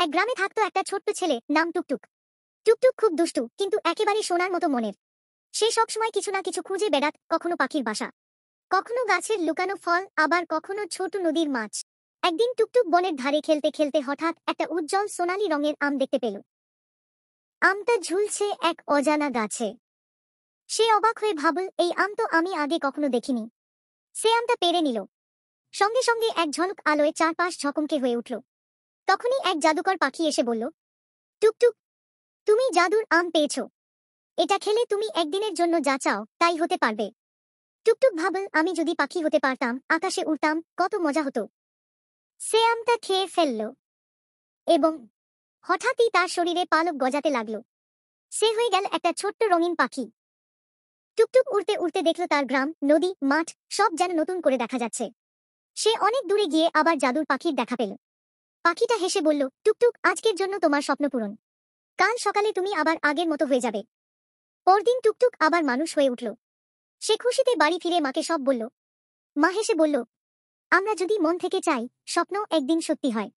এক গ্রামে থাকতো একটা ছোট্ট ছেলে, নাম টুকটুক। টুকটুক খুব দুষ্টু, কিন্তু একেবারে সোনার মতো মনের। সে সবসময় কিছু না কিছু খুঁজে বেড়াত, কখনো পাখির বাসা, কখনো গাছের লুকানো ফল, আবার কখনো ছোট নদীর মাছ। একদিন টুকটুক বনের ধারে খেলতে খেলতে হঠাৎ একটা উজ্জ্বল সোনালী রঙের আম দেখতে পেল। আমটা ঝুলছে এক অজানা গাছে। সে অবাক হয়ে ভাবল, এই আম তো আমি আগে কখনো দেখিনি। সে আমটা পেড়ে নিল। সঙ্গে সঙ্গে এক ঝলক আলোয় চারপাশ ঝকমকে হয়ে উঠল। তখনই এক জাদুকর পাখি এসে বলল, টুকটুক, তুমি জাদুর আম পেয়েছ। এটা খেলে তুমি একদিনের জন্য যা চাও তাই হতে পারবে। টুকটুক ভাবল, আমি যদি পাখি হতে পারতাম, আকাশে উড়তাম, কত মজা হতো। সে আমটা খেয়ে ফেলল এবং হঠাৎই তার শরীরে পালক গজাতে লাগলো। সে হয়ে গেল একটা ছোট্ট রঙিন পাখি। টুকটুক উড়তে উড়তে দেখল তার গ্রাম, নদী, মাঠ সব যেন নতুন করে দেখা যাচ্ছে। সে অনেক দূরে গিয়ে আবার জাদুর পাখির দেখা পেল। পাখিটা হেসে বলল, টুকটুক, আজকের জন্য তোমার স্বপ্ন পূরণ। কাল সকালে তুমি আবার আগের মতো হয়ে যাবে। পরদিন টুকটুক আবার মানুষ হয়ে উঠল। সে খুশিতে বাড়ি ফিরে মাকে সব বলল। মা হেসে বলল, আমরা যদি মন থেকে চাই, স্বপ্ন একদিন সত্যি হয়।